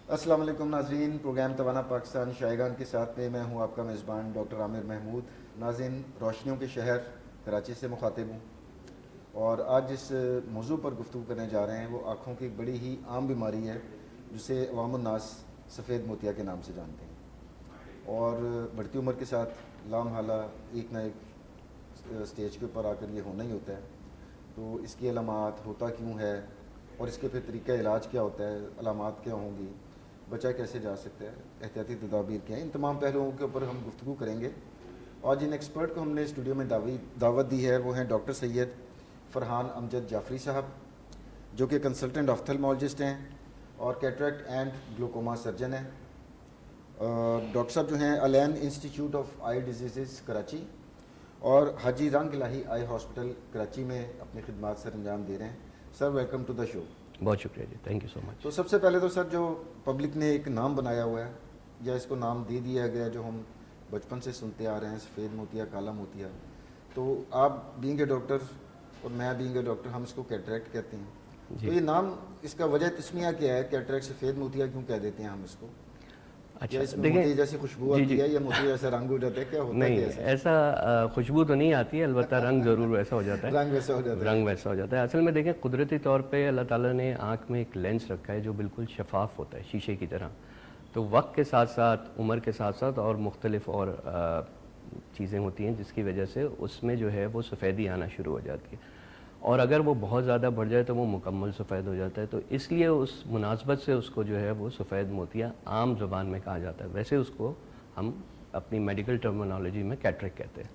السلام علیکم ناظرین، پروگرام توانا پاکستان شائگان کے ساتھ میں ہوں آپ کا میزبان ڈاکٹر عامر محمود۔ ناظرین، روشنیوں کے شہر کراچی سے مخاطب ہوں، اور آج جس موضوع پر گفتگو کرنے جا رہے ہیں وہ آنکھوں کی ایک بڑی ہی عام بیماری ہے جسے عوام الناس سفید موتیا کے نام سے جانتے ہیں، اور بڑھتی عمر کے ساتھ لامحالہ ایک نہ ایک اسٹیج کے اوپر آ کر یہ ہونا ہی ہوتا ہے۔ تو اس کی علامات ہوتا کیوں ہے، اور اس کے پھر طریقہ علاج کیا ہوتا ہے، علامات کیا ہوں گی، بچہ کیسے جا سکتا ہے، احتیاطی تدابیر کیا ہیں، ان تمام پہلوؤں کے اوپر ہم گفتگو کریں گے۔ اور جن ایکسپرٹ کو ہم نے اسٹوڈیو میں دعوت دی ہے وہ ہیں ڈاکٹر سید فرحان امجد جعفری صاحب، جو کہ کنسلٹنٹ آفتھلمولوجسٹ ہیں اور کیٹریکٹ اینڈ گلوکوما سرجن ہیں۔ ڈاکٹر صاحب جو ہیں الین institute of eye diseases Karachi اور حاجی رنگ الہی آئی ہاسپٹل کراچی میں اپنی خدمات سر انجام دے رہے ہیں۔ سر ویلکم ٹو دا شو۔ بہت شکریہ جی، تھینک یو سو مچ۔ تو سب سے پہلے تو سر جو پبلک نے ایک نام بنایا ہوا ہے یا اس کو نام دے دیا گیا جو ہم بچپن سے سنتے آ رہے ہیں، سفید موتیا، کالا موتیا، تو آپ بینگ اے ڈاکٹر اور میں بینگ اے ڈاکٹر ہم اس کو کیٹریکٹ کہتے ہیں، جی تو یہ نام اس کا وجہ تسمیہ کیا ہے؟ کیٹریکٹ سفید موتیا کیوں کہہ دیتے ہیں ہم اس کو؟ اچھا، یا اس میں دیکھیں موتی جیسی خوشبو جی آتی جی ہے یا موتی جیسا رنگ ہو جاتا ہے، کیا ہوتا ہے نہیں، کیسے؟ ایسا خوشبو تو نہیں آتی ہے، البتہ رنگ ضرور ویسا ہو جاتا ہے۔ رنگ ویسا ہو جاتا ہے۔ رنگ ویسا ہو جاتا ہے۔ اصل میں دیکھیں، قدرتی طور پہ اللہ تعالیٰ نے آنکھ میں ایک لینس رکھا ہے جو بالکل شفاف ہوتا ہے، شیشے کی طرح۔ تو وقت کے ساتھ ساتھ، عمر کے ساتھ ساتھ اور مختلف اور چیزیں ہوتی ہیں جس کی وجہ سے اس میں جو ہے وہ سفیدی آنا شروع ہو جاتی ہے، اور اگر وہ بہت زیادہ بڑھ جائے تو وہ مکمل سفید ہو جاتا ہے۔ تو اس لیے اس مناسبت سے اس کو جو ہے وہ سفید موتیا عام زبان میں کہا جاتا ہے، ویسے اس کو ہم اپنی میڈیکل ٹرمینالوجی میں کیٹریک کہتے ہیں۔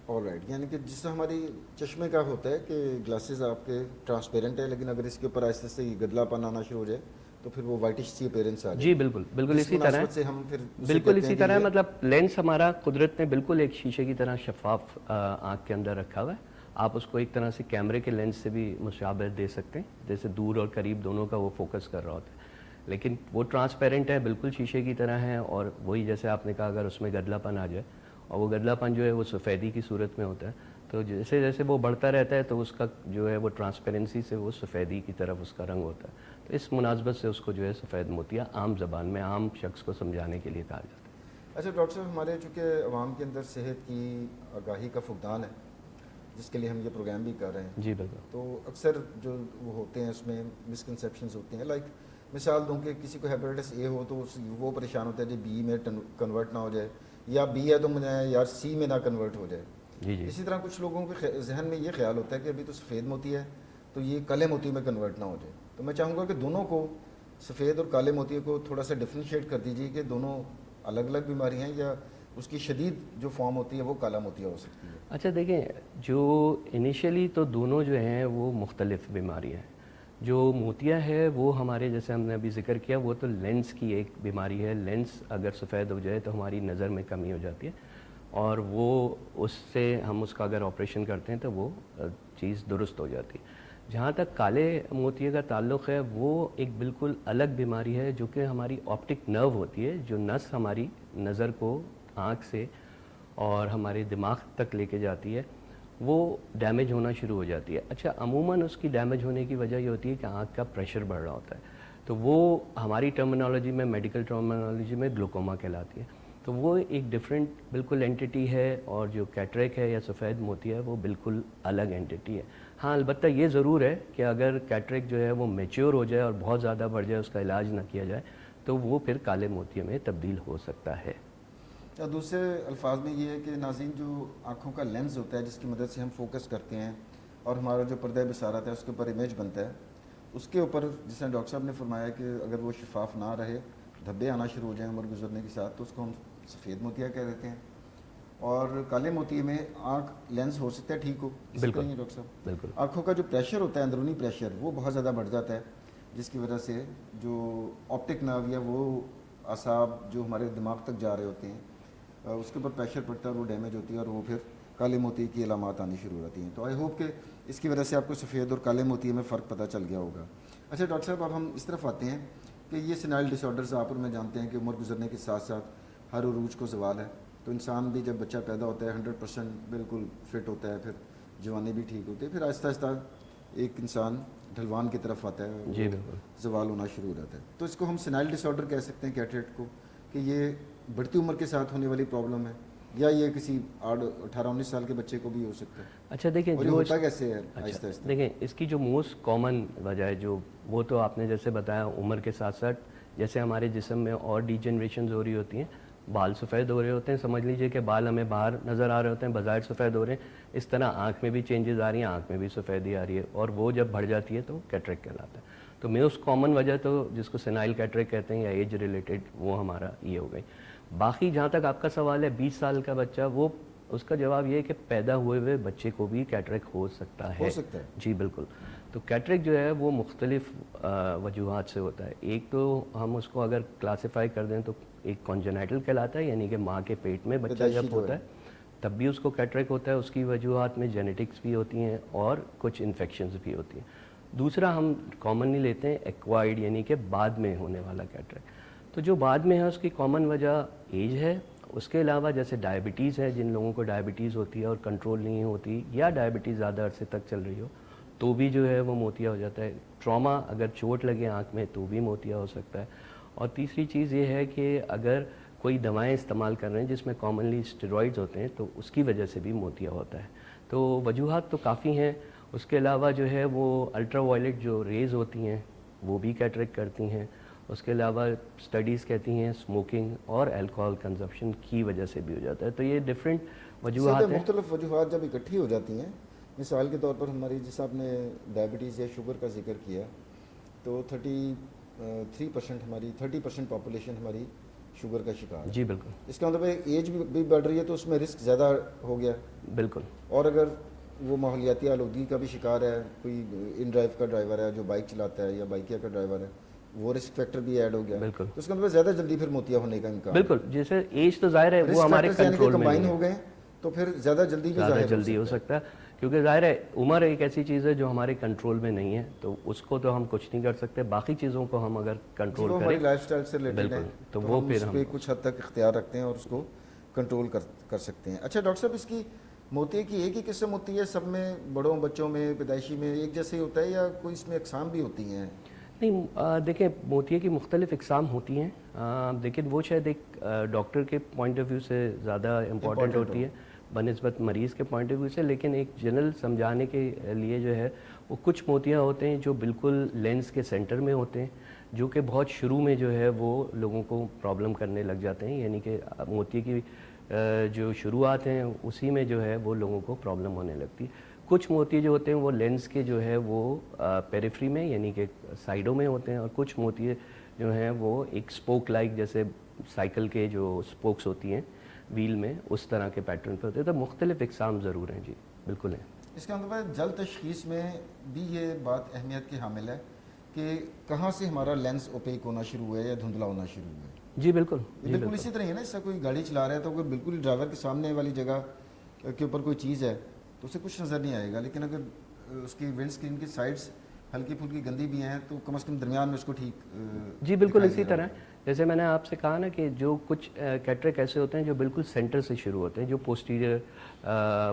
آل رائٹ، یعنی کہ جس طرح ہماری چشمے کا ہوتا ہے کہ گلاسز آپ کے ٹرانسپیرنٹ ہے، لیکن اگر اس کے اوپر آہستہ سے گدلا پن آنا شروع ہو جائے تو پھر وہ وائٹش سی اپیرنس آ جائے۔ جی بالکل بالکل اس اسی طرح مناسبت سے ہم پھر ہے، اسے بالکل کہتے اسی ہیں کہ طرح ہے۔ یہ مطلب لینس ہمارا قدرت نے بالکل ایک شیشے کی طرح شفاف آنکھ کے اندر رکھا ہوا ہے۔ آپ اس کو ایک طرح سے کیمرے کے لینس سے بھی مشابہت دے سکتے ہیں، جیسے دور اور قریب دونوں کا وہ فوکس کر رہا ہوتا ہے، لیکن وہ ٹرانسپیرنٹ ہے، بالکل شیشے کی طرح ہے۔ اور وہی جیسے آپ نے کہا، اگر اس میں گدلا پن آ جائے، اور وہ گدلا پن جو ہے وہ سفیدی کی صورت میں ہوتا ہے، تو جیسے جیسے وہ بڑھتا رہتا ہے تو اس کا جو ہے وہ ٹرانسپیرنسی سے وہ سفیدی کی طرف اس کا رنگ ہوتا ہے۔ تو اس مناسبت سے اس کو جو ہے سفید موتیا عام زبان میں عام شخص کو سمجھانے کے لیے کہا جاتا ہے۔ اچھا ڈاکٹر صاحب، ہمارے چونکہ عوام کے اندر صحت کی آگاہی کا فقدان ہے جس کے لیے ہم یہ پروگرام بھی کر رہے ہیں، جی بالکل۔ تو اکثر جو وہ ہوتے ہیں اس میں مسکنسیپشنز ہوتے ہیں۔ لائک مثال دوں کہ کسی کو ہیپیٹائٹس اے ہو تو وہ پریشان ہوتا ہے کہ بی میں کنورٹ نہ ہو جائے، یا بی ہے تو مجھے یار سی میں نہ کنورٹ ہو جائے۔ جی جی اسی طرح کچھ لوگوں کے ذہن میں یہ خیال ہوتا ہے کہ ابھی تو سفید موتی ہے تو یہ کالے موتی میں کنورٹ نہ ہو جائے۔ تو میں چاہوں گا کہ دونوں کو، سفید اور کالے موتی کو تھوڑا سا ڈفرینشیٹ کر دیجیے کہ دونوں الگ الگ بیماری ہیں یا اس کی شدید جو فارم ہوتی ہے وہ کالا موتیا ہو سکتی ہے۔ اچھا دیکھیں، جو انیشلی تو دونوں جو ہیں وہ مختلف بیماریاں ہیں۔ جو موتیا ہے وہ ہمارے، جیسے ہم نے ابھی ذکر کیا، وہ تو لینس کی ایک بیماری ہے۔ لینس اگر سفید ہو جائے تو ہماری نظر میں کمی ہو جاتی ہے، اور وہ اس سے ہم اس کا اگر آپریشن کرتے ہیں تو وہ چیز درست ہو جاتی ہے۔ جہاں تک کالے موتیے کا تعلق ہے، وہ ایک بالکل الگ بیماری ہے جو کہ ہماری آپٹک نرو ہوتی ہے، جو نس ہماری نظر کو آنکھ سے اور ہمارے دماغ تک لے کے جاتی ہے، وہ ڈیمیج ہونا شروع ہو جاتی ہے۔ اچھا، عموماً اس کی ڈیمیج ہونے کی وجہ یہ ہوتی ہے کہ آنکھ کا پریشر بڑھ رہا ہوتا ہے، تو وہ ہماری ٹرمینالوجی میں، میڈیکل ٹرمینالوجی میں گلوکوما کہلاتی ہے۔ تو وہ ایک ڈیفرنٹ بالکل اینٹیٹی ہے، اور جو کیٹریک ہے یا سفید موتیا ہے وہ بالکل الگ اینٹیٹی ہے۔ ہاں، البتہ یہ ضرور ہے کہ اگر کیٹریک جو ہے وہ میچور ہو جائے اور بہت زیادہ بڑھ جائے، اس کا علاج نہ کیا جائے، تو وہ پھر کالے موتیے میں تبدیل ہو سکتا ہے۔ یا دوسرے الفاظ میں یہ ہے کہ ناظرین، جو آنکھوں کا لینز ہوتا ہے جس کی مدد سے ہم فوکس کرتے ہیں اور ہمارا جو پردہ بصارت ہے اس کے اوپر امیج بنتا ہے، اس کے اوپر جس طرح ڈاکٹر صاحب نے فرمایا کہ اگر وہ شفاف نہ رہے، دھبے آنا شروع ہو جائیں عمر گزرنے کے ساتھ، تو اس کو ہم سفید موتیا کہہ دیتے ہیں۔ اور کالے موتیے میں آنکھ لینز ہو سکتا ہے ٹھیک ہو، اسی طرح ہی ڈاکٹر صاحب بالکل آنکھوں کا جو پریشر ہوتا ہے، اندرونی پریشر، وہ بہت زیادہ بڑھ جاتا ہے، جس کی وجہ سے جو آپٹک نرو یا وہ اعصاب جو ہمارے دماغ تک جا رہے ہوتے ہیں اس کے اوپر پریشر پڑتا ہے اور وہ ڈیمیج ہوتی ہے، اور وہ پھر کالے موتی کی علامات آنی شروع ہو جاتی ہیں۔ تو آئی ہوپ کہ اس کی وجہ سے آپ کو سفید اور کالے موتی میں فرق پتہ چل گیا ہوگا۔ اچھا ڈاکٹر صاحب، اب ہم اس طرف آتے ہیں کہ یہ سینائل ڈس آرڈرز آپ اور میں جانتے ہیں کہ عمر گزرنے کے ساتھ ساتھ ہر عروج کو زوال ہے، تو انسان بھی جب بچہ پیدا ہوتا ہے 100% بالکل فٹ ہوتا ہے، پھر جوانی بھی ٹھیک ہوتی ہے، پھر آہستہ آہستہ ایک انسان ڈھلوان کی طرف آتا ہے، جی بالکل زوال ہونا شروع ہو جاتا ہے. تو اس کو ہم سینائل ڈس آرڈر کہہ سکتے ہیں کیٹریکٹ کو، کہ یہ بڑھتی عمر کے ساتھ ہونے والی پرابلم ہے، یا یہ کسی 18-19 سال کے بچے کو بھی ہو سکتا ہے؟ اچھا دیکھیں اور یہ جو ہوتا کیسے ہے آہستہ آہستہ؟ دیکھیں اس کی جو موسٹ کامن وجہ ہے جو وہ تو آپ نے جیسے بتایا عمر کے ساتھ ساتھ جیسے ہمارے جسم میں اور ڈی جنریشنز ہو رہی ہوتی ہیں، بال سفید ہو رہے ہوتے ہیں، سمجھ لیجئے کہ بال ہمیں باہر نظر آ رہے ہوتے ہیں، بظاہر سفید ہو رہے ہیں، اس طرح آنکھ میں بھی چینجز آ رہی ہیں، آنکھ میں بھی سفیدی آ رہی ہے، اور وہ جب بڑھ جاتی ہے تو کیٹریکٹ کہلاتا ہے. تو موسٹ کامن وجہ تو جس کو سینائل کیٹریکٹ کہتے ہیں یا ایج ریلیٹڈ، وہ ہمارا یہ ہو گئی. باقی جہاں تک آپ کا سوال ہے 20 سال کا بچہ، وہ اس کا جواب یہ ہے کہ پیدا ہوئے بچے کو بھی کیٹریکٹ ہو سکتا ہے. ہو سکتا ہے جی بالکل. تو کیٹریکٹ جو ہے وہ مختلف وجوہات سے ہوتا ہے. ایک تو ہم اس کو اگر کلاسیفائی کر دیں تو ایک کانجنائٹل کہلاتا ہے، یعنی کہ ماں کے پیٹ میں بچہ پیدائشی جب جو ہوتا ہے تب بھی اس کو کیٹریکٹ ہوتا ہے. اس کی وجوہات میں جینیٹکس بھی ہوتی ہیں اور کچھ انفیکشنز بھی ہوتی ہیں. دوسرا ہم کامنلی لیتے ہیں ایکوائرڈ، یعنی کہ بعد میں ہونے والا کیٹریکٹ. تو جو بعد میں ہے اس کی کامن وجہ ایج ہے. اس کے علاوہ جیسے ڈائبٹیز ہے، جن لوگوں کو ڈائبٹیز ہوتی ہے اور کنٹرول نہیں ہوتی، یا ڈائبٹیز زیادہ عرصے تک چل رہی ہو تو بھی جو ہے وہ موتیا ہو جاتا ہے. ٹراما اگر چوٹ لگے آنکھ میں تو بھی موتیا ہو سکتا ہے. اور تیسری چیز یہ ہے کہ اگر کوئی دوائیں استعمال کر رہے ہیں جس میں کامنلی اسٹیرائڈز ہوتے ہیں تو اس کی وجہ سے بھی موتیا ہوتا ہے. تو وجوہات تو کافی ہیں. اس کے علاوہ جو ہے وہ الٹرا وائلٹ جو ریز ہوتی ہیں وہ بھی کیٹریکٹ کرتی ہیں. اس کے علاوہ اسٹڈیز کہتی ہیں اسموکنگ اور الکوہول کنزمپشن کی وجہ سے بھی ہو جاتا ہے. تو یہ ڈفرینٹ وجوہات ہیں. مختلف وجوہات جب اکٹھی ہو جاتی ہیں، مثال کے طور پر ہماری جس آپ نے ڈائبٹیز یا شوگر کا ذکر کیا، تو 33% ہماری 30% پاپولیشن ہماری شوگر کا شکار ہے. جی بالکل. اس کا مطلب ہے ایج بھی بڑھ رہی ہے تو اس میں رسک زیادہ ہو گیا. بالکل. اور اگر وہ ماحولیاتی آلودگی کا بھی شکار ہے، کوئی ان ڈرائیو کا ڈرائیور ہے جو بائک چلاتا ہے یا بائکیا کا ڈرائیور ہے، وہ رسک فیکٹر بھی ایڈ ہو گیا. بالکل. تو اس کا مطلب زیادہ جلدی پھر موتیا ہونے کا امکان. بالکل. جیسے ایج تو ظاہر ہے وہ ہمارے کنٹرول میں کمبائن نہیں ہو گئے تو پھر زیادہ جلدی بھی زیادہ جلدی ہو سکتا ہے، کیونکہ ظاہر ہے عمر ایک ایسی چیز ہے جو ہمارے کنٹرول میں نہیں ہے، تو اس کو تو ہم کچھ نہیں کر سکتے. باقی چیزوں کو ہم اگر کنٹرول کریں، ہماری لائف سٹائل سے ریلیٹڈ ہے بالکل، تو وہ ہم پھر اس پہ کچھ حد تک اختیار رکھتے ہیں اور اس کو کنٹرول کر سکتے ہیں. اچھا ڈاکٹر صاحب، اس کی موتیا کی ایک ہی قسم ہوتی ہے سب میں، بڑوں بچوں میں پیدائشی میں ایک جیسے ہی ہوتا ہے، یا کوئی اس میں اقسام بھی ہوتی ہیں؟ نہیں، دیکھیں موتیا کی مختلف اقسام ہوتی ہیں، لیکن وہ شاید ایک ڈاکٹر کے پوائنٹ آف ویو سے زیادہ امپورٹنٹ ہوتی ہے بنسبت مریض کے پوائنٹ آف ویو سے. لیکن ایک جنرل سمجھانے کے لیے جو ہے وہ کچھ موتیاں ہوتے ہیں جو بالکل لینس کے سینٹر میں ہوتے ہیں، جو کہ بہت شروع میں جو ہے وہ لوگوں کو پرابلم کرنے لگ جاتے ہیں. یعنی کہ موتیا کی جو شروعات ہیں اسی میں جو ہے وہ لوگوں کو پرابلم ہونے لگتی. کچھ موتی جو ہوتے ہیں وہ لینس کے جو ہے وہ پیریفری میں یعنی کہ سائڈوں میں ہوتے ہیں، اور کچھ موتی جو ہیں وہ ایک سپوک لائک جیسے سائیکل کے جو سپوکس ہوتی ہیں ویل میں، اس طرح کے پیٹرن پہ ہوتے ہیں. تو مختلف اقسام ضرور ہیں. جی بالکل ہیں. اس کا مطلب جلد تشخیص میں بھی یہ بات اہمیت کی حامل ہے کہ کہاں سے ہمارا لینس اوپیک ہونا شروع ہوا ہے یا دھندلا ہونا شروع ہوا ہے. جی بالکل. بالکل اسی طرح ہے نا. اس سے کوئی گاڑی چلا رہا ہے تو اگر بالکل ڈرائیور کے سامنے والی جگہ کے اوپر کوئی چیز ہے تو اسے کچھ نظر نہیں آئے گا، لیکن اگر اس کی ونڈ اسکرین کی سائڈس ہلکی پھلکی گندی بھی ہیں تو کم از کم درمیان میں اس کو ٹھیک. جی بالکل اسی طرح. جیسے میں نے آپ سے کہا نا کہ جو کچھ کیٹریکٹ ایسے ہوتے ہیں جو بالکل سینٹر سے شروع ہوتے ہیں، جو پوسٹیریئر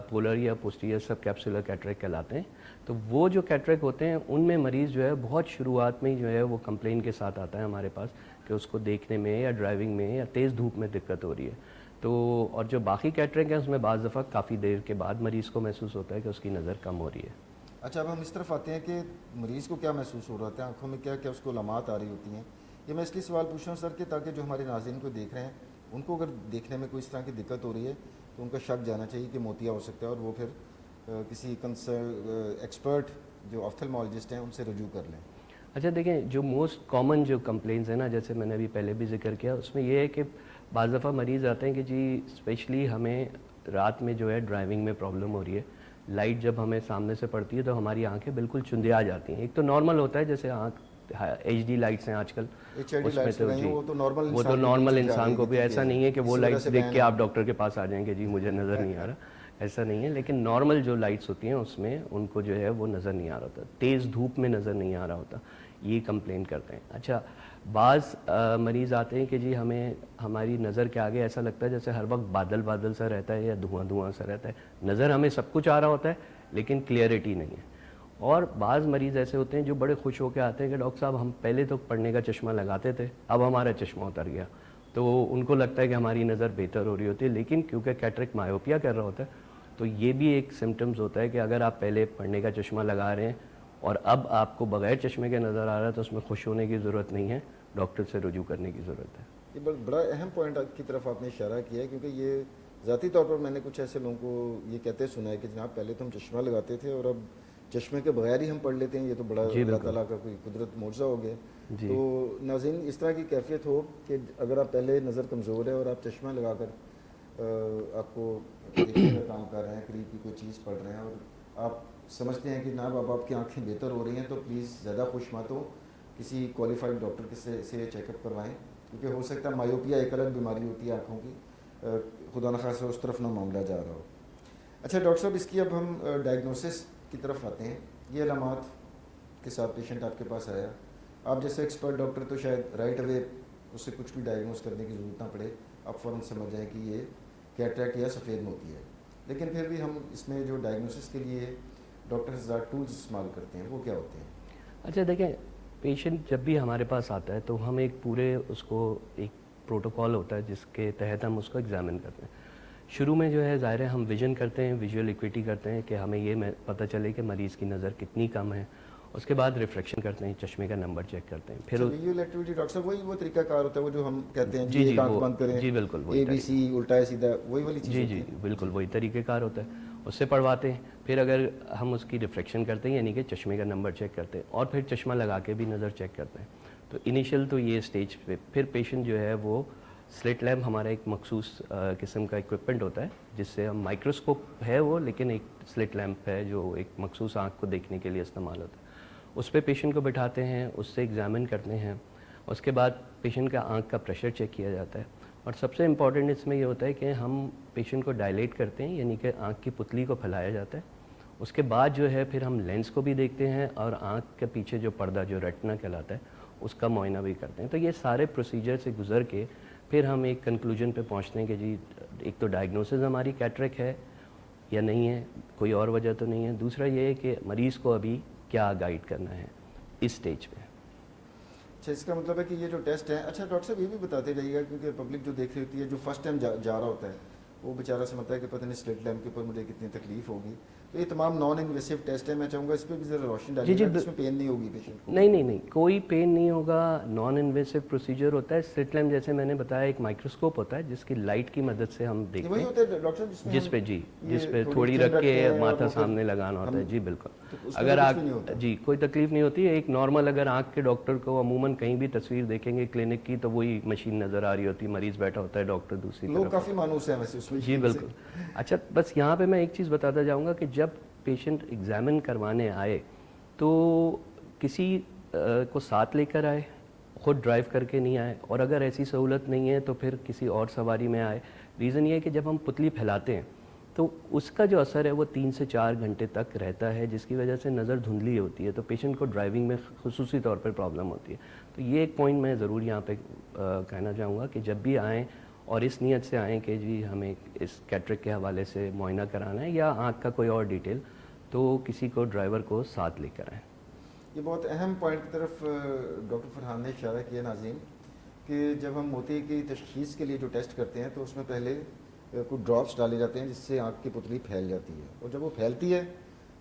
پولر یا پوسٹیریئر سب کیپسولر کیٹریکٹ کہلاتے ہیں. تو وہ جو کیٹریکٹ ہوتے ہیں ان میں مریض جو ہے بہت شروعات میں جو ہے وہ کمپلین کے ساتھ آتا ہے ہمارے پاس کہ اس کو دیکھنے میں یا ڈرائیونگ میں یا تیز دھوپ میں دقت ہو رہی ہے. تو اور جو باقی کیٹریکٹ ہیں اس میں بعض دفعہ کافی دیر کے بعد مریض کو محسوس ہوتا ہے کہ اس کی نظر کم ہو رہی ہے. اچھا، اب ہم اس طرف آتے ہیں کہ مریض کو کیا محسوس ہو رہا ہے، آنکھوں میں کیا کیا اس کو علامات آ رہی ہوتی ہیں. یہ میں اس لیے سوال پوچھ رہا ہوں سر کہ تاکہ جو ہمارے ناظرین کو دیکھ رہے ہیں ان کو اگر دیکھنے میں کوئی اس طرح کی دقت ہو رہی ہے تو ان کا شک جانا چاہیے کہ موتیا ہو سکتا ہے، اور وہ پھر کسی ایکسپرٹ جو آفتھلمالوجسٹ ہیں ان سے رجوع کر لیں. اچھا دیکھیں، جو موسٹ کامن جو کمپلینس ہیں نا، جیسے میں نے ابھی پہلے بھی ذکر کیا، اس میں یہ ہے کہ بعض دفعہ مریض آتے ہیں کہ جی اسپیشلی ہمیں رات میں جو ہے ڈرائیونگ میں پرابلم ہو رہی ہے. لائٹ جب ہمیں سامنے سے پڑتی ہے تو ہماری آنکھیں بالکل چندیا جاتی ہیں. ایک تو نارمل ہوتا ہے جیسے آنکھ ایچ ڈی لائٹس ہیں آج کل، اس میں تو جی وہ تو نارمل انسان کو بھی، ایسا نہیں ہے کہ وہ لائٹس دیکھ کے آپ ڈاکٹر کے پاس آ جائیں گے جی مجھے نظر نہیں آ رہا، ایسا نہیں ہے. لیکن نارمل جو لائٹس ہوتی ہیں اس میں ان کو جو ہے وہ نظر نہیں آ رہا ہوتا، تیز دھوپ میں نظر نہیں آ رہا ہوتا، یہ کمپلین کرتے ہیں. اچھا، بعض مریض آتے ہیں کہ جی ہمیں ہماری نظر کے آگے ایسا لگتا ہے جیسے ہر وقت بادل بادل سا رہتا ہے یا دھواں دھواں سا رہتا ہے. نظر ہمیں سب کچھ آ رہا ہوتا ہے لیکن کلیئرٹی نہیں ہے. اور بعض مریض ایسے ہوتے ہیں جو بڑے خوش ہو کے آتے ہیں کہ ڈاکٹر صاحب ہم پہلے تو پڑھنے کا چشمہ لگاتے تھے، اب ہمارا چشمہ اتر گیا، تو ان کو لگتا ہے کہ ہماری نظر بہتر ہو رہی ہوتی ہے، لیکن کیونکہ کیٹریک مایوپیا کر رہا ہوتا ہے تو یہ بھی ایک سمٹمز ہوتا ہے کہ اگر آپ پہلے پڑھنے کا چشمہ لگا رہے ہیں اور اب آپ کو بغیر چشمے کے نظر آ رہا ہے تو اس میں خوش ہونے کی ضرورت نہیں ہے، ڈاکٹر سے رجوع کرنے کی ضرورت ہے۔ یہ بڑا اہم پوائنٹ کی طرف آپ نے اشارہ کیا ہے، کیونکہ یہ ذاتی طور پر میں نے کچھ ایسے لوگوں کو یہ کہتے سنا ہے کہ جناب پہلے تو ہم چشمہ لگاتے تھے اور اب چشمے کے بغیر ہی ہم پڑھ لیتے ہیں، یہ تو بڑا اللہ تعالیٰ کا کوئی قدرت معجزہ ہو گیا۔ تو ناظرین اس طرح کی کیفیت ہو کہ اگر آپ پہلے نظر کمزور ہے اور آپ چشمہ لگا کر آپ کو دیکھنے کا کام کر رہے ہیں، قریب کی کوئی چیز پڑھ رہے ہیں اور آپ سمجھتے ہیں کہ جناب اب آپ کی آنکھیں بہتر ہو رہی ہیں، تو پلیز زیادہ خوش مت ہو، کسی کوالیفائڈ ڈاکٹر سے چیک اپ کروائیں، کیونکہ ہو سکتا ہے مایوپیا ایک الگ بیماری ہوتی ہے آنکھوں کی، خدا نخواستہ اس طرف نہ معاملہ جا رہا ہو۔ اچھا ڈاکٹر صاحب، اس کی اب ہم ڈائگنوسس کی طرف آتے ہیں۔ یہ علامات کے ساتھ پیشنٹ آپ کے پاس آیا، آپ جیسے ایکسپرٹ ڈاکٹر تو شاید رائٹ اوے اس سے کچھ بھی ڈائگنوز کرنے کی ضرورت نہ پڑے، آپ فوراً سمجھ جائیں کہ یہ کیٹریکٹ یا سفید موتی ہے، لیکن پھر بھی ہم اس میں جو ڈائگنوسس کے لیے ڈاکٹر حضرات ٹولز استعمال کرتے ہیں وہ کیا ہوتے ہیں؟ اچھا دیکھیں، پیشنٹ جب بھی ہمارے پاس آتا ہے تو ہم ایک پورے اس کو ایک پروٹوکول ہوتا ہے جس کے تحت ہم اس کو ایگزامن کرتے ہیں۔ شروع میں جو ہے ظاہر ہے ہم ویژن کرتے ہیں، ویژول ایکویٹی کرتے ہیں کہ ہمیں یہ پتہ چلے کہ مریض کی نظر کتنی کم ہے، اس کے بعد ریفریکشن کرتے ہیں، چشمے کا نمبر چیک کرتے ہیں، پھر ویژول ایکٹیویٹی ڈاکٹر صاحب وہ طریقہ کار ہوتا ہے وہ جو ہم کہتے ہیں جی ایک آنکھ بند کریں، جی بالکل اے بی سی الٹا سیدھا، وہی والی چیز؟ جی بالکل وہی طریقہ کار ہوتا ہے، اس سے پڑھواتے ہیں، پھر اگر ہم اس کی ریفریکشن کرتے ہیں یعنی کہ چشمے کا نمبر چیک کرتے ہیں، اور پھر چشمہ لگا کے بھی نظر چیک کرتے ہیں۔ تو انیشیل تو یہ اسٹیج پہ پھر پیشنٹ جو ہے وہ سلٹ لیمپ ہمارا ایک مخصوص قسم کا اکوپمنٹ ہوتا ہے جس سے ہم مائکروسکوپ ہے وہ، لیکن ایک سلٹ لیمپ ہے جو ایک مخصوص آنکھ کو دیکھنے کے لیے استعمال ہوتا ہے، اس پہ پیشنٹ کو بٹھاتے ہیں، اس سے ایگزامن کرتے ہیں، اس کے بعد پیشنٹ کا آنکھ کا پریشر چیک کیا جاتا ہے، اور سب سے امپورٹنٹ اس میں یہ ہوتا ہے کہ ہم پیشنٹ کو ڈائلیٹ کرتے ہیں یعنی کہ آنکھ کی پتلی کو پھیلایا جاتا ہے، اس کے بعد جو ہے پھر ہم لینس کو بھی دیکھتے ہیں اور آنکھ کے پیچھے جو پردہ جو ریٹنا کہلاتا ہے اس کا معائنہ بھی کرتے ہیں۔ تو یہ سارے پروسیجر سے گزر کے پھر ہم ایک کنکلوژن پہ پہنچتے ہیں کہ جی ایک تو ڈائگنوسس ہماری کیٹریک ہے یا نہیں ہے، کوئی اور وجہ تو نہیں ہے، دوسرا یہ ہے کہ مریض کو ابھی کیا گائیڈ کرنا ہے اس سٹیج پہ۔ اچھا، اس کا مطلب ہے کہ یہ جو ٹیسٹ ہیں، اچھا ڈاکٹر صاحب یہ بھی بتاتے جائیے گا کیونکہ پبلک جو دیکھ رہی ہوتی ہے، جو فرسٹ ٹائم جا رہا ہوتا ہے وہ بیچارہ سمجھتا ہے کہ پتہ نہیں سلٹ لیمپ کے اوپر مجھے کتنی تکلیف ہوگی، تو یہ تمام نان انویسو ٹیسٹ ہے، میں چاہوں گا اس پہ بھی ذرا روشنی ڈالیے گا، اس میں پین نہیں ہوگی پیشنٹ کو؟ نہیں کوئی پین نہیں ہوگا، نان انویسو پروسیجر ہوتا ہے۔ سلٹ لیمپ جیسے میں نے بتایا ایک مائکروسکوپ ہوتا ہے جس کی لائٹ کی مدد سے ہم دیکھتے وہی ہیں، ہوتا ہے ڈاکٹر صاحب جس پہ تھوڑی رکھ کے ماتھا سامنے لگانا ہوتا ہے، جی بالکل۔ اگر جی کوئی تکلیف نہیں ہوتی ہے، ایک نارمل اگر آنکھ کے ڈاکٹر کو عموماً کہیں بھی تصویر دیکھیں گے کلینک کی تو وہی مشین نظر آ رہی ہوتی ہے، مریض بیٹھا ہوتا ہے، ڈاکٹر دوسری لوگ طرف، کافی مانوس ہیں ویسے اس میں۔ جی بالکل۔ اچھا بس یہاں پہ میں ایک چیز بتاتا جاؤں گا کہ جب پیشنٹ ایگزامن کروانے آئے تو کسی کو ساتھ لے کر آئے، خود ڈرائیو کر کے نہیں آئے، اور اگر ایسی سہولت نہیں ہے تو پھر کسی اور سواری میں آئے۔ ریزن یہ ہے کہ جب ہم پتلی پھیلاتے ہیں تو اس کا جو اثر ہے وہ 3 سے 4 گھنٹے تک رہتا ہے، جس کی وجہ سے نظر دھندلی ہوتی ہے، تو پیشنٹ کو ڈرائیونگ میں خصوصی طور پر پرابلم ہوتی ہے۔ تو یہ ایک پوائنٹ میں ضرور یہاں پہ کہنا چاہوں گا کہ جب بھی آئیں اور اس نیت سے آئیں کہ جی ہمیں اس کیٹریک کے حوالے سے معائنہ کرانا ہے یا آنکھ کا کوئی اور ڈیٹیل، تو کسی کو ڈرائیور کو ساتھ لے کر آئیں۔ یہ بہت اہم پوائنٹ کی طرف ڈاکٹر فرحان نے اشارہ کیا ناظرین، کہ جب ہم موتی کی تشخیص کے لیے جو ٹیسٹ کرتے ہیں تو اس میں پہلے کچھ ڈراپس ڈالے جاتے ہیں جس سے آنکھ کی پتلی پھیل جاتی ہے، اور جب وہ پھیلتی ہے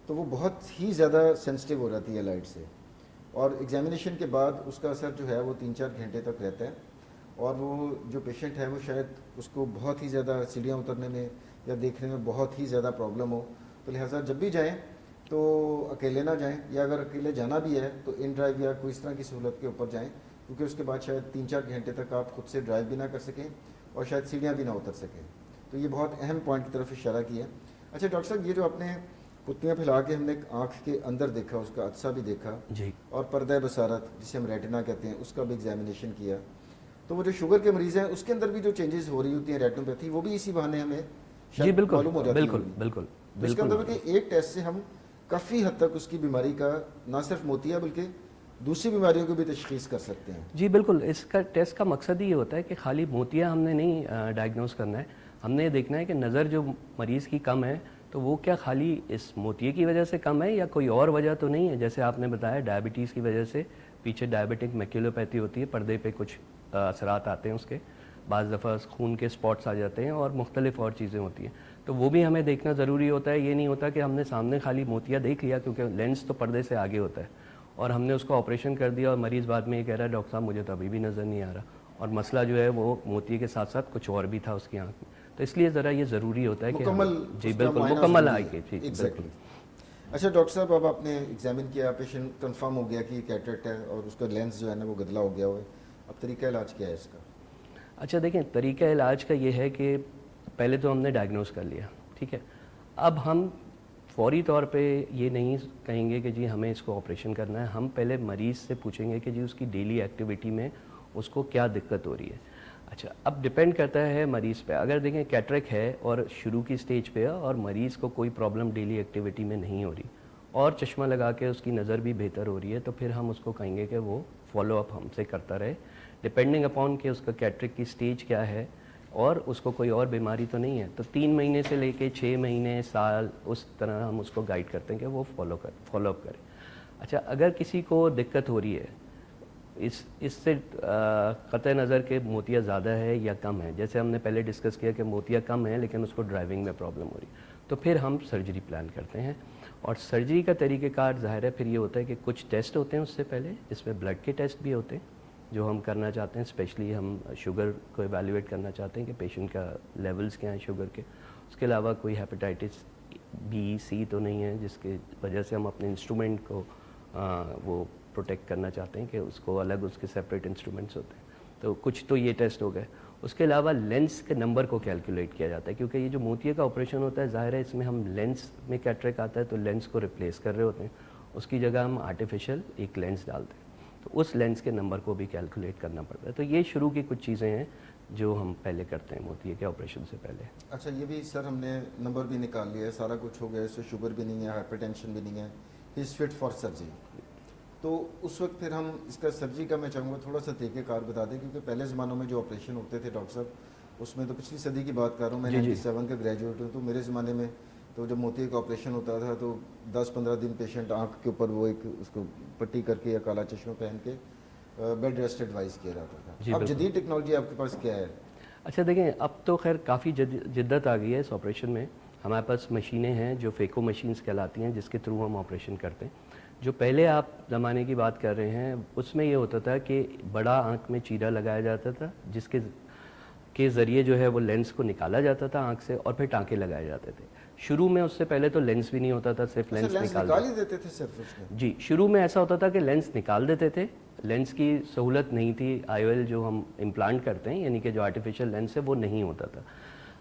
تو وہ بہت ہی زیادہ سینسٹیو ہو جاتی ہے لائٹ سے، اور ایگزامینیشن کے بعد اس کا اثر جو ہے وہ 3-4 گھنٹے تک رہتا ہے، اور وہ جو پیشنٹ ہے وہ شاید اس کو بہت ہی زیادہ سیڑھیاں اترنے میں یا دیکھنے میں بہت ہی زیادہ پرابلم ہو، تو لہٰذا جب بھی جائیں تو اکیلے نہ جائیں، یا اگر اکیلے جانا بھی ہے تو ان ڈرائیو یا کوئی اس طرح کی سہولت کے اوپر جائیں، کیونکہ اس کے بعد شاید 3-4 گھنٹے تک آپ خود سے ڈرائیو بھی نہ کر سکیں اور شاید سیڑھیاں بھی نہ اتر سکیں۔ تو یہ بہت اہم پوائنٹ کی طرف اشارہ کیا۔ اچھا ڈاکٹر صاحب، یہ جو آپ نے پتلیاں پھیلا کے ہم نے ایک آنکھ کے اندر دیکھا، اس کا عدسہ بھی دیکھا، جی، اور پردہ بصارت جسے ہم ریٹنا کہتے ہیں اس کا بھی ایگزامینیشن کیا، تو وہ جو شوگر کے مریض ہیں اس کے اندر بھی جو چینجز ہو رہی ہوتی ہیں ریٹنوپیتھی، وہ بھی اسی بہانے ہمیں جی بالکل معلوم ہو جاتی بالکل ہوگی۔ بالکل تو اس کا بالکل مطلب ہے کہ ایک ٹیسٹ سے ہم کافی حد تک اس کی بیماری کا نہ صرف موتیا بلکہ دوسری بیماریوں کی بھی تشخیص کر سکتے ہیں۔ جی بالکل، اس کا ٹیسٹ کا مقصد ہی یہ ہوتا ہے کہ خالی موتیا ہم نے نہیں ڈائگنوز کرنا ہے، ہم نے یہ دیکھنا ہے کہ نظر جو مریض کی کم ہے تو وہ کیا خالی اس موتیے کی وجہ سے کم ہے یا کوئی اور وجہ تو نہیں ہے؟ جیسے آپ نے بتایا ڈائبٹیز کی وجہ سے پیچھے ڈائبٹک میکولوپیتھی ہوتی ہے، پردے پہ کچھ اثرات آتے ہیں اس کے، بعض دفعہ خون کے سپاٹس آ جاتے ہیں اور مختلف اور چیزیں ہوتی ہیں، تو وہ بھی ہمیں دیکھنا ضروری ہوتا ہے۔ یہ نہیں ہوتا کہ ہم نے سامنے خالی موتیا دیکھ لیا کیونکہ لینس تو پردے سے آگے ہوتا ہے اور ہم نے اس کو آپریشن کر دیا اور مریض بعد میں یہ کہہ رہا ہے ڈاکٹر صاحب مجھے تو ابھی بھی نظر نہیں آ رہا، اور مسئلہ جو ہے وہ موتیے کے ساتھ ساتھ کچھ اور بھی تھا اس کی آنکھ میں۔ تو اس لیے ذرا یہ ضروری ہوتا ہے کہ مکمل جی اس کا بالکل معائنہ مکمل ضروری آئے ہے۔ کہ جی Exactly۔ بالکل۔ اچھا ڈاکٹر صاحب، اب آپ نے ایگزامن کیا، پیشنٹ کنفرم ہو گیا کہ کیٹریکٹ ہے اور اس کا لینس جو ہے نا وہ گدلا ہو گیا ہوا ہے، اب طریقہ علاج کیا ہے اس کا؟ اچھا دیکھیں، طریقہ علاج کا یہ ہے کہ پہلے تو ہم نے ڈائگنوز کر لیا، ٹھیک ہے، اب ہم فوری طور پہ یہ نہیں کہیں گے کہ جی ہمیں اس کو آپریشن کرنا ہے، ہم پہلے مریض سے پوچھیں گے کہ جی اس کی ڈیلی ایکٹیویٹی میں اس کو کیا دقت ہو رہی ہے۔ اچھا اب ڈپینڈ کرتا ہے مریض پہ، اگر دیکھیں کیٹریک ہے اور شروع کی سٹیج پہ ہے اور مریض کو کوئی پرابلم ڈیلی ایکٹیویٹی میں نہیں ہو رہی اور چشمہ لگا کے اس کی نظر بھی بہتر ہو رہی ہے، تو پھر ہم اس کو کہیں گے کہ وہ فالو اپ ہم سے کرتا رہے، ڈپینڈنگ اپون کہ اس کا کیٹریک کی سٹیج کیا ہے اور اس کو کوئی اور بیماری تو نہیں ہے، تو 3 مہینے سے لے کے 6 مہینے سال اس طرح ہم اس کو گائیڈ کرتے ہیں کہ وہ فالو اپ کرے۔ اچھا اگر کسی کو دقت ہو رہی ہے اس سے قطع نظر کے موتیا زیادہ ہے یا کم ہے، جیسے ہم نے پہلے ڈسکس کیا کہ موتیا کم ہے لیکن اس کو ڈرائیونگ میں پرابلم ہو رہی ہے، تو پھر ہم سرجری پلان کرتے ہیں، اور سرجری کا طریقہ کار ظاہر ہے پھر یہ ہوتا ہے کہ کچھ ٹیسٹ ہوتے ہیں اس سے پہلے، جس میں بلڈ کے ٹیسٹ بھی ہوتے ہیں جو ہم کرنا چاہتے ہیں، اسپیشلی ہم شوگر کو ایویلیویٹ کرنا چاہتے ہیں کہ پیشنٹ کا لیولز کیا ہیں شوگر کے، اس کے علاوہ کوئی ہیپیٹائٹس بی سی تو نہیں ہے جس کی وجہ سے ہم اپنے انسٹرومنٹ کو وہ پروٹیکٹ کرنا چاہتے ہیں کہ اس کو الگ اس کے سیپریٹ انسٹرومنٹس ہوتے ہیں، تو کچھ تو یہ ٹیسٹ ہو گئے۔ اس کے علاوہ لینس کے نمبر کو کیلکولیٹ کیا جاتا ہے، کیونکہ یہ جو موتیے کا آپریشن ہوتا ہے ظاہر ہے اس میں ہم لینس میں کیٹریک آتا ہے تو لینس کو ریپلیس کر رہے ہوتے ہیں، اس کی جگہ ہم آرٹیفیشل ایک لینس ڈالتے ہیں، تو اس لینس کے نمبر کو بھی کیلکولیٹ کرنا پڑتا ہے۔ تو یہ شروع کی کچھ چیزیں ہیں جو ہم پہلے کرتے ہیں موتیے کے آپریشن سے پہلے۔ اچھا یہ بھی سر ہم نے نمبر بھی نکال لیا ہے، سارا کچھ ہو گیا، اس سے شوگر بھی نہیں ہے، ہائپر ٹینشن بھی نہیں ہے، ہی از فٹ فار سرجری، تو اس وقت پھر ہم اس کا سرجری کا میں چاہوں گا تھوڑا سا طریقہ کار بتا دیں، کیونکہ پہلے زمانوں میں جو آپریشن ہوتے تھے ڈاکٹر صاحب، اس میں تو پچھلی صدی کی بات کر رہا ہوں میں، 97 کا گریجویٹ ہوں، تو میرے زمانے میں تو جب موتیے کا آپریشن ہوتا تھا تو 10-15 دن پیشنٹ آنکھ کے اوپر وہ ایک اس کو پٹی کر کے یا کالا چشمہ پہن کے بیڈ ریسٹ ایڈوائز کیا جاتا تھا۔ اب جدید ٹیکنالوجی آپ کے پاس کیا ہے؟ اچھا دیکھیں اب تو خیر کافی جدت آ گئی ہے اس آپریشن میں، ہمارے پاس مشینیں ہیں جو فیکو مشینز کہلاتی ہیں جس کے تھرو ہم آپریشن کرتے ہیں۔ جو پہلے آپ زمانے کی بات کر رہے ہیں اس میں یہ ہوتا تھا کہ بڑا آنکھ میں چیرا لگایا جاتا تھا جس کے ذریعے جو ہے وہ لینس کو نکالا جاتا تھا آنکھ سے اور پھر ٹانکے لگائے جاتے تھے۔ شروع میں اس سے پہلے تو لینس بھی نہیں ہوتا تھا، صرف لینس نکال ہی دیتے تھے صرف اس میں؟ جی شروع میں ایسا ہوتا تھا کہ لینس نکال دیتے تھے، لینس کی سہولت نہیں تھی، آئی او ایل جو ہم امپلانٹ کرتے ہیں یعنی کہ جو آرٹیفیشل لینس ہے وہ نہیں ہوتا تھا۔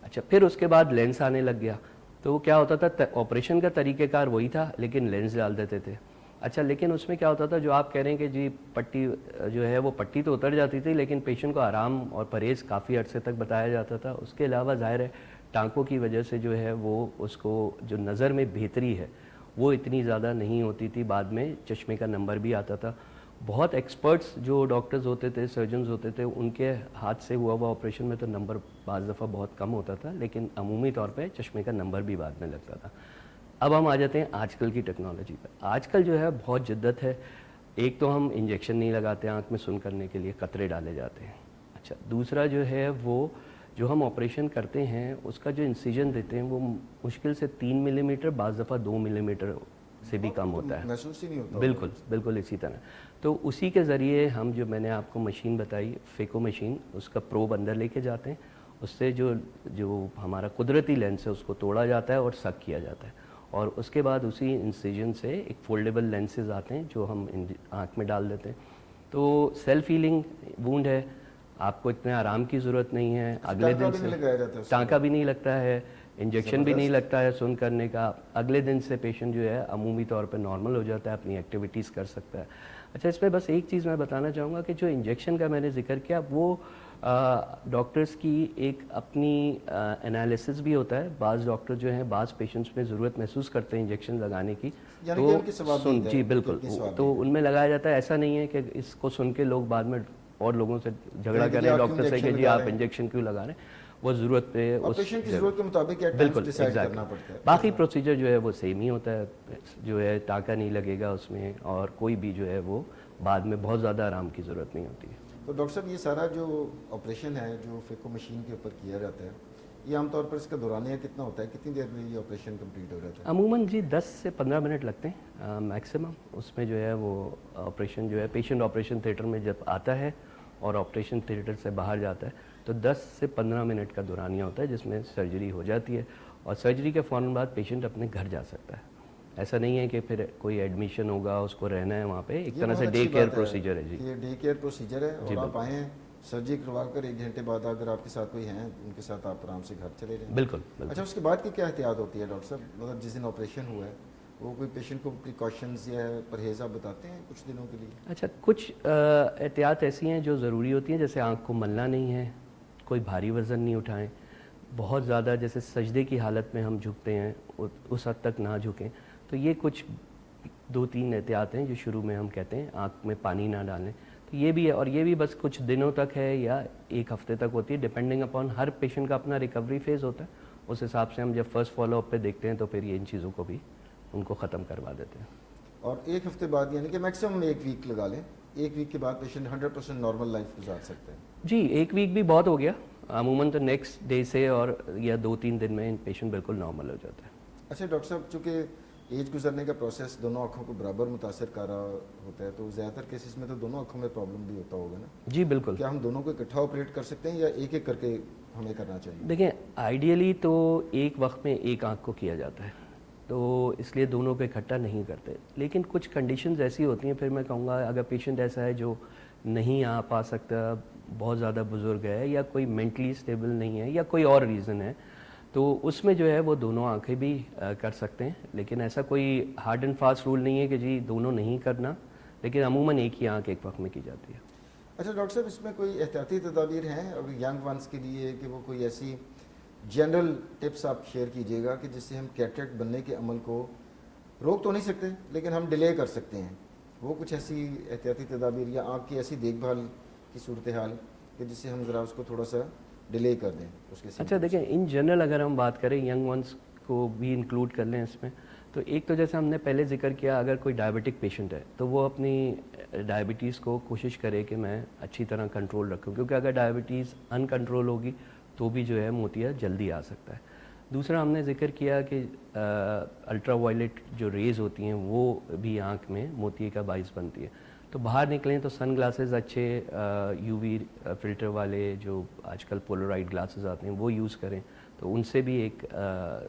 اچھا پھر اس کے بعد لینس آنے لگ گیا تو کیا ہوتا تھا، آپریشن کا طریقہ کار وہی تھا لیکن لینس ڈال دیتے تھے۔ اچھا لیکن اس میں کیا ہوتا تھا، جو آپ کہہ رہے ہیں کہ جی پٹی جو ہے وہ پٹی تو اتر جاتی تھی لیکن پیشنٹ کو آرام اور پرہیز کافی عرصے تک بتایا جاتا تھا۔ اس کے علاوہ ظاہر ہے ٹانکوں کی وجہ سے جو ہے وہ اس کو جو نظر میں بہتری ہے وہ اتنی زیادہ نہیں ہوتی تھی، بعد میں چشمے کا نمبر بھی آتا تھا۔ بہت ایکسپرٹس جو ڈاکٹرز ہوتے تھے، سرجنز ہوتے تھے، ان کے ہاتھ سے ہوا ہوا آپریشن میں تو نمبر بعض دفعہ بہت کم ہوتا تھا لیکن عمومی طور پہ چشمے کا نمبر بھی بعد میں لگتا تھا۔ اب ہم آ جاتے ہیں آج کل کی ٹیکنالوجی پر۔ آج کل جو ہے بہت جدت ہے، ایک تو ہم انجیکشن نہیں لگاتے آنکھ میں سن کرنے کے لیے، قطرے ڈالے جاتے ہیں۔ اچھا دوسرا جو ہے وہ جو ہم آپریشن کرتے ہیں اس کا جو انسیجن دیتے ہیں وہ مشکل سے 3 ملی میٹر، بعض دفعہ 2 ملی میٹر سے بھی کم ہوتا ہے، محسوس ہی نہیں ہوتا۔ بالکل بالکل اسی طرح۔ تو اسی کے ذریعے ہم جو میں نے آپ کو مشین بتائی فیکو مشین، اس کا پروب اندر لے کے جاتے ہیں، اس سے جو ہمارا قدرتی لینس ہے اس کو توڑا جاتا ہے اور سک کیا جاتا ہے، اور اس کے بعد اسی انسیجن سے ایک فولڈیبل لینسز آتے ہیں جو ہم آنکھ میں ڈال دیتے ہیں۔ تو سیلف ہیلنگ وونڈ ہے، آپ کو اتنے آرام کی ضرورت نہیں ہے، اگلے دن سے ٹانکا بھی نہیں لگتا ہے، انجیکشن بھی نہیں لگتا ہے سن کرنے کا، اگلے دن سے پیشنٹ جو ہے عمومی طور پہ نارمل ہو جاتا ہے، اپنی ایکٹیویٹیز کر سکتا ہے۔ اچھا اس میں بس ایک چیز میں بتانا چاہوں گا کہ جو انجیکشن کا میں نے ذکر کیا وہ ڈاکٹرز کی ایک اپنی انالیسس بھی ہوتا ہے، بعض ڈاکٹر جو ہیں بعض پیشنٹس میں ضرورت محسوس کرتے ہیں انجیکشن لگانے کی تو جی بالکل، تو ان میں لگایا جاتا ہے، ایسا نہیں ہے کہ اس کو سن کے لوگ بعد میں اور لوگوں سے جھگڑا کریں ڈاکٹر سے کہ جی آپ انجیکشن کیوں لگا رہے ہیں، وہ ضرورت پہ آپریشن کی ضرورت کے مطابق یا بالکل ڈیسائیڈ exactly. کرنا پڑتا ہے. باقی پروسیجر جو ہے وہ سیم ہی ہوتا ہے, جو ہے ٹانکا نہیں لگے گا اس میں, اور کوئی بھی جو ہے وہ بعد میں بہت زیادہ آرام کی ضرورت نہیں ہوتی ہے. تو ڈاکٹر صاحب یہ سارا جو آپریشن ہے جو فیکو مشین کے اوپر کیا جاتا ہے, یہ عام طور پر اس کا دورانیہ کتنا ہوتا ہے, کتنی دیر میں یہ آپریشن کمپلیٹ ہو جاتا ہے؟ عموماً جی 10 سے 15 منٹ لگتے ہیں میکسیمم. اس میں جو ہے وہ آپریشن جو ہے پیشنٹ آپریشن تھیٹر میں جب آتا ہے اور آپریشن تھیٹر سے باہر جاتا ہے تو 10 سے 15 منٹ کا دورانیہ ہوتا ہے جس میں سرجری ہو جاتی ہے, اور سرجری کے فوراً بعد پیشنٹ اپنے گھر جا سکتا ہے. ایسا نہیں ہے کہ پھر کوئی ایڈمیشن ہوگا, اس کو رہنا ہے وہاں پہ, ایک طرح سے ڈے کیئر پروسیجر ہے. جی یہ ڈے کیئر پروسیجر ہے, اور آپ آئیں سرجری کروا کر 1 گھنٹے بعد اگر آپ کے ساتھ کوئی ہیں ان کے ساتھ آپ آرام سے گھر چلے جائیں. بالکل. اچھا, اس کے بعد کی کیا احتیاط ہوتی ہے ڈاکٹر صاحب؟ مطلب جس دن آپریشن ہوا ہے وہ کوئی پیشنٹ کو پریکاشنز یا پرہیز آپ بتاتے ہیں کچھ دنوں کے لیے؟ اچھا, کچھ احتیاط ایسی ہیں جو ضروری ہوتی ہیں, جیسے آنکھ کو ملنا نہیں ہے, کوئی بھاری وزن نہیں اٹھائیں, بہت زیادہ جیسے سجدے کی حالت میں ہم جھکتے ہیں اس حد تک نہ جھکیں. تو یہ کچھ 2-3 احتیاط ہیں جو شروع میں ہم کہتے ہیں. آنکھ میں پانی نہ ڈالیں, تو یہ بھی ہے, اور یہ بھی بس کچھ دنوں تک ہے یا 1 ہفتے تک ہوتی ہے, ڈپینڈنگ اپان ہر پیشنٹ کا اپنا ریکوری فیز ہوتا ہے. اس حساب سے ہم جب فرسٹ فالو اپ پہ دیکھتے ہیں تو پھر یہ ان چیزوں کو بھی ان کو ختم کروا دیتے ہیں. اور 1 ہفتے بعد یعنی کہ میکسیمم 1 ویک لگا لیں, 1 ویک کے بعد پیشنٹ 100% نارمل لائف گزار سکتے ہیں؟ جی 1 ویک بھی بہت ہو گیا عموماً, تو نیکسٹ ڈے سے اور یا 2-3 دن میں پیشنٹ بالکل نارمل ہو جاتا ہے. اچھا ڈاکٹر صاحب, چونکہ ایج گزرنے کا پروسیس دونوں آنکھوں کو برابر متاثر کر رہا ہوتا ہے, تو زیادہ تر کیسز میں تو دونوں آنکھوں میں پرابلم بھی ہوتا ہوگا نا؟ جی بالکل. کیا ہم دونوں کو اکٹھا آپریٹ کر سکتے ہیں یا ایک ایک کر کے ہمیں کرنا چاہیے؟ دیکھیں آئیڈیلی تو ایک وقت میں ایک آنکھ کو کیا جاتا ہے, تو اس لیے دونوں کو اکٹھا نہیں کرتے. لیکن کچھ کنڈیشنز ایسی ہوتی ہیں, پھر میں کہوں گا اگر پیشنٹ ایسا ہے جو نہیں آ پا سکتا, بہت زیادہ بزرگ ہے یا کوئی مینٹلی اسٹیبل نہیں ہے یا کوئی اور ریزن ہے, تو اس میں جو ہے وہ دونوں آنکھیں بھی کر سکتے ہیں. لیکن ایسا کوئی ہارڈ اینڈ فاسٹ رول نہیں ہے کہ جی دونوں نہیں کرنا, لیکن عموماً ایک ہی آنکھ ایک وقت میں کی جاتی ہے. اچھا ڈاکٹر صاحب, اس میں کوئی احتیاطی تدابیر ہیں ابھی ینگ ونس کے لیے کہ وہ کوئی ایسی جنرل ٹپس آپ شیئر کیجیے گا کہ جس سے ہم کیٹریکٹ بننے کے عمل کو روک تو نہیں سکتے لیکن ہم ڈیلے کر سکتے ہیں؟ وہ کچھ ایسی احتیاطی تدابیر یا آنکھ کی ایسی دیکھ بھال کی صورتحال کہ جس سے ہم ذرا اس کو تھوڑا سا ڈیلے کر دیں اس کے؟ اچھا دیکھیں, ان جنرل اگر ہم بات کریں ینگ ونس کو بھی انکلوڈ کر لیں اس میں, تو ایک تو جیسے ہم نے پہلے ذکر کیا, اگر کوئی ڈائبٹک پیشنٹ ہے تو وہ اپنی ڈائبٹیز کو کوشش کرے کہ میں اچھی طرح کنٹرول رکھوں, کیونکہ اگر ڈائبٹیز ان کنٹرول ہوگی تو بھی جو ہے موتیا جلدی آ سکتا ہے. دوسرا ہم نے ذکر کیا کہ الٹرا وائلٹ جو ریز ہوتی ہیں وہ بھی آنکھ میں موتیے کا باعث بنتی ہے. تو باہر نکلیں تو سن گلاسز اچھے یو وی فلٹر والے جو آج کل پولرائڈ گلاسز آتے ہیں وہ یوز کریں, تو ان سے بھی ایک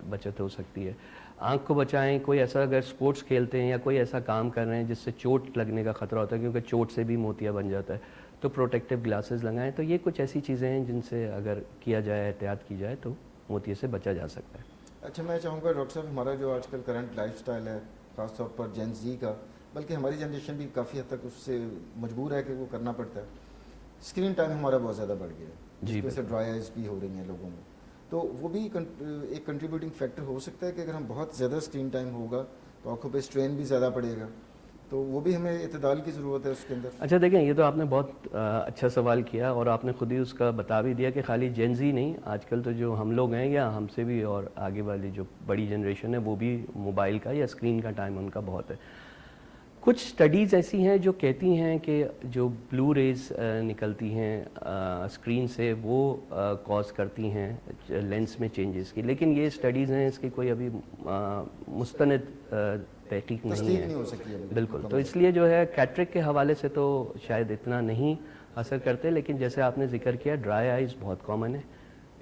بچت ہو سکتی ہے. آنکھ کو بچائیں, کوئی ایسا اگر سپورٹس کھیلتے ہیں یا کوئی ایسا کام کر رہے ہیں جس سے چوٹ لگنے کا خطرہ ہوتا ہے, کیونکہ چوٹ سے بھی موتیا بن جاتا ہے, تو پروٹیکٹیو گلاسز لگائیں. تو یہ کچھ ایسی چیزیں ہیں جن سے اگر کیا جائے, احتیاط کی جائے, تو موتیے سے بچا جا سکتا ہے. اچھا, میں چاہوں گا ڈاکٹر صاحب ہمارا جو آج کل کرنٹ لائف سٹائل ہے خاص طور پر جین زی کا, بلکہ ہماری جنریشن بھی کافی حد تک اس سے مجبور ہے کہ وہ کرنا پڑتا ہے. اسکرین ٹائم ہمارا بہت زیادہ بڑھ گیا ہے, جس وجہ سے ڈرائی آئیز بھی ہو رہی ہیں لوگوں میں. تو وہ بھی ایک کنٹریبیوٹنگ فیکٹر ہو سکتا ہے کہ اگر ہم بہت زیادہ اسکرین ٹائم ہوگا تو آنکھوں پہ اسٹرین بھی زیادہ پڑے گا, تو وہ بھی ہمیں اعتدال کی ضرورت ہے اس کے اندر. اچھا دیکھیں, یہ تو آپ نے بہت اچھا سوال کیا, اور آپ نے خود ہی اس کا بتا بھی دیا کہ خالی جین زی نہیں, آج کل تو جو ہم لوگ ہیں یا ہم سے بھی اور آگے والی جو بڑی جنریشن ہے وہ بھی موبائل کا یا اسکرین کا ٹائم ان کا بہت ہے. کچھ سٹڈیز ایسی ہیں جو کہتی ہیں کہ جو بلو ریز نکلتی ہیں اسکرین سے وہ کاز کرتی ہیں لینس میں چینجز کی, لیکن یہ سٹڈیز ہیں, اس کی کوئی ابھی مستند تحقیق نہیں ہے. ہو سکی ہے بالکل, تو اس لیے جو ہے کیٹریک کے حوالے سے تو شاید اتنا نہیں اثر کرتے, لیکن جیسے آپ نے ذکر کیا ڈرائی آئیز بہت کامن ہے.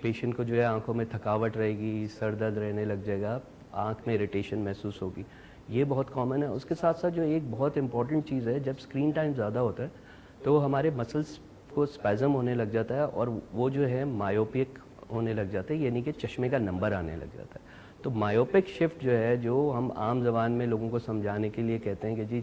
پیشنٹ کو جو ہے آنکھوں میں تھکاوٹ رہے گی, سر درد رہنے لگ جائے گا, آنکھ میں اریٹیشن محسوس ہوگی, یہ بہت کامن ہے. اس کے ساتھ ساتھ جو ایک بہت امپورٹنٹ چیز ہے, جب اسکرین ٹائم زیادہ ہوتا ہے تو ہمارے مسلس کو اسپیزم ہونے لگ جاتا ہے اور وہ جو ہے مایوپک ہونے لگ جاتے ہیں, یعنی کہ چشمے کا نمبر آنے لگ جاتا ہے. تو مایوپک شفٹ جو ہے, جو ہم عام زبان میں لوگوں کو سمجھانے کے لیے کہتے ہیں کہ جی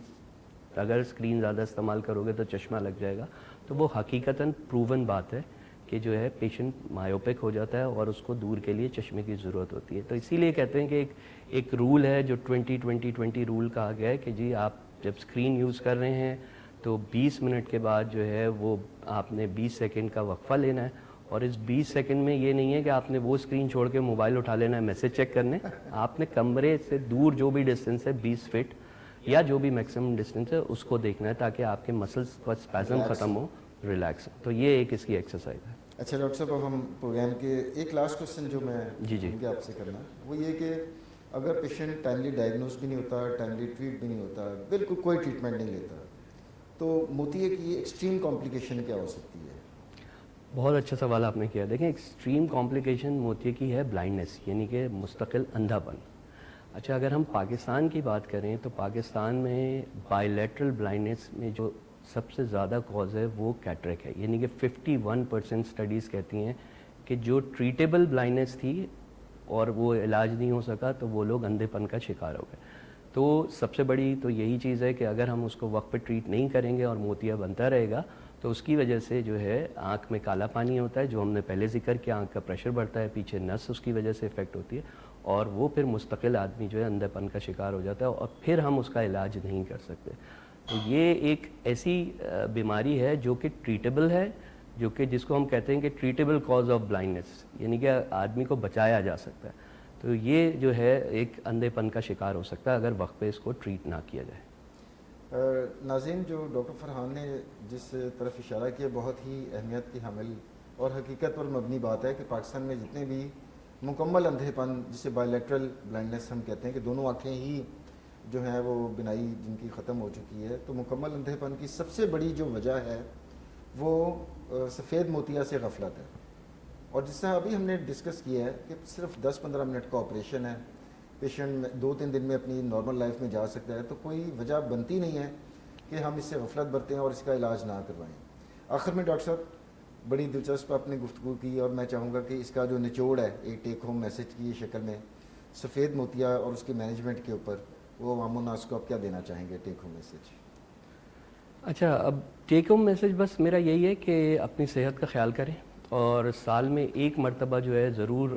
اگر اسکرین زیادہ استعمال کرو گے تو چشمہ لگ جائے گا, تو وہ حقیقتاً پروون بات ہے کہ جو ہے پیشنٹ مایوپک ہو جاتا ہے اور اس کو دور کے لیے چشمے کی ضرورت ہوتی ہے. تو اسی لیے کہتے ہیں کہ ایک رول ہے جو 20-20-20 رول کہا گیا ہے کہ جی آپ جب اسکرین یوز کر رہے ہیں تو 20 منٹ کے بعد جو ہے وہ آپ نے 20 سیکنڈ کا وقفہ لینا ہے, اور اس 20 سیکنڈ میں یہ نہیں ہے کہ آپ نے وہ اسکرین چھوڑ کے موبائل اٹھا لینا ہے میسج چیک کرنے. آپ نے کمرے سے دور جو بھی ڈسٹینس ہے 20 فٹ یا جو بھی میکسیمم ڈسٹینس ہے اس کو دیکھنا ہے تاکہ آپ کے مسلس کا اسپیزم ختم ہو, ریلیکس. تو یہ ایک اس کی ایکسرسائز ہے. اچھا ڈاکٹر صاحب, اب ہم پروگرام کے ایک لاسٹ کوشچن جو میں کہ آپ سے کرنا وہ یہ کہ اگر پیشنٹ ٹائملی ڈائگنوز بھی نہیں ہوتا, ٹائملی ٹریٹ بھی نہیں ہوتا, بالکل کوئی ٹریٹمنٹ نہیں لیتا, تو موتیے کی ایکسٹریم کمپلیکیشن کیا ہو سکتی ہے؟ بہت اچھا سوال آپ نے کیا. دیکھیں ایکسٹریم کمپلیکیشن موتیے کی ہے بلائنڈنیس, یعنی کہ مستقل اندھا پن. اچھا اگر ہم پاکستان کی بات کریں تو پاکستان میں بائی لیٹرل بلائنڈنیس میں جو سب سے زیادہ کاز ہے وہ کیٹریک ہے, یعنی کہ 51% اسٹڈیز کہتی ہیں کہ جو ٹریٹیبل بلائنڈنیس تھی اور وہ علاج نہیں ہو سکا تو وہ لوگ اندھے پن کا شکار ہو گئے. تو سب سے بڑی تو یہی چیز ہے کہ اگر ہم اس کو وقت پہ ٹریٹ نہیں کریں گے اور موتیا بنتا رہے گا تو اس کی وجہ سے جو ہے آنکھ میں کالا پانی ہوتا ہے, جو ہم نے پہلے ذکر کیا, آنکھ کا پریشر بڑھتا ہے, پیچھے نس اس کی وجہ سے افیکٹ ہوتی ہے, اور وہ پھر مستقل آدمی جو ہے اندھے پن کا شکار ہو جاتا ہے اور پھر ہم اس کا علاج نہیں کر سکتے. تو یہ ایک ایسی بیماری ہے جو کہ ٹریٹیبل ہے, جو کہ جس کو ہم کہتے ہیں کہ ٹریٹیبل کاز آف بلائنڈنیس, یعنی کہ آدمی کو بچایا جا سکتا ہے. تو یہ جو ہے ایک اندھے پن کا شکار ہو سکتا ہے اگر وقت پہ اس کو ٹریٹ نہ کیا جائے. ناظرین, جو ڈاکٹر فرحان نے جس طرف اشارہ کیا بہت ہی اہمیت کی حامل اور حقیقت پر مبنی بات ہے کہ پاکستان میں جتنے بھی مکمل اندھے پن, جسے بائی لیٹرل بلائنڈنیس ہم کہتے ہیں کہ دونوں آنکھیں ہی جو ہیں وہ بینائی جن کی ختم ہو چکی ہے, تو مکمل اندھے پن کی سب سے بڑی جو وجہ ہے وہ سفید موتیا سے غفلت ہے. اور جس طرح ابھی ہم نے ڈسکس کیا ہے کہ صرف 10-15 منٹ کا آپریشن ہے, پیشنٹ 2-3 دن میں اپنی نارمل لائف میں جا سکتا ہے, تو کوئی وجہ بنتی نہیں ہے کہ ہم اس سے غفلت برتیں اور اس کا علاج نہ کروائیں. آخر میں ڈاکٹر صاحب بڑی دلچسپ آپ نے گفتگو کی, اور میں چاہوں گا کہ اس کا جو نچوڑ ہے ایک ٹیک ہوم میسج کی شکل میں سفید موتیا اور اس کے مینجمنٹ کے اوپر, وہ عوام الناس کو آپ کیا دینا چاہیں گے ٹیک ہوم میسج؟ اچھا, اب ٹیک ہوم میسج بس میرا یہی ہے کہ اپنی صحت کا خیال کریں اور سال میں ایک مرتبہ جو ہے ضرور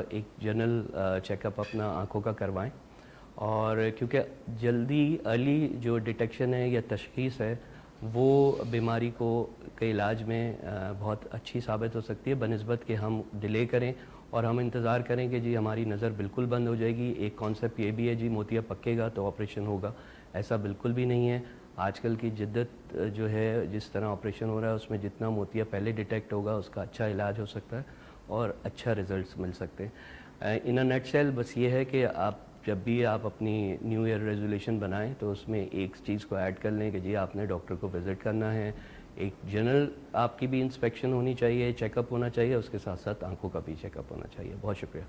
ایک جنرل چیک اپ اپنا آنکھوں کا کروائیں. اور کیونکہ جلدی ارلی جو ڈیٹیکشن ہے یا تشخیص ہے وہ بیماری کو کے علاج میں بہت اچھی ثابت ہو سکتی ہے بنسبت کہ ہم ڈیلے کریں اور ہم انتظار کریں کہ جی ہماری نظر بالکل بند ہو جائے گی. ایک کانسیپٹ یہ بھی ہے جی موتیا پکے گا تو آپریشن ہوگا, ایسا بالکل بھی نہیں ہے. آج کل کی جدت جو ہے جس طرح آپریشن ہو رہا ہے اس میں جتنا موتیا پہلے ڈیٹیکٹ ہوگا اس کا اچھا علاج ہو سکتا ہے اور اچھا رزلٹس مل سکتے ہیں. ان اے نٹ شیل بس یہ ہے کہ آپ جب بھی آپ اپنی نیو ایئر ریزولیشن بنائیں تو اس میں ایک چیز کو ایڈ کر لیں کہ جی آپ نے ڈاکٹر کو وزٹ کرنا ہے, ایک جنرل آپ کی بھی انسپیکشن ہونی چاہیے, چیک اپ ہونا چاہیے, اس کے ساتھ ساتھ آنکھوں کا بھی چیک اپ ہونا چاہیے. بہت شکریہ.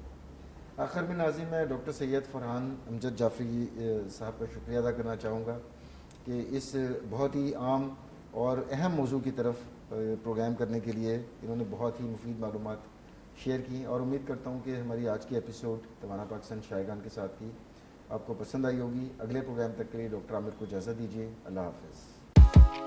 آخر میں ناظرین, میں ڈاکٹر سید فرحان امجد جعفری صاحب کا شکریہ ادا کرنا چاہوں گا کہ اس بہت ہی عام اور اہم موضوع کی طرف پروگرام کرنے کے لیے انہوں نے بہت ہی مفید معلومات شیئر کی, اور امید کرتا ہوں کہ ہماری آج کی ایپیسوڈ توانا پاکستان شائقان کے ساتھ کی آپ کو پسند آئی ہوگی. اگلے پروگرام تک کے لیے ڈاکٹر عامر کو اجازت دیجیے. اللہ حافظ.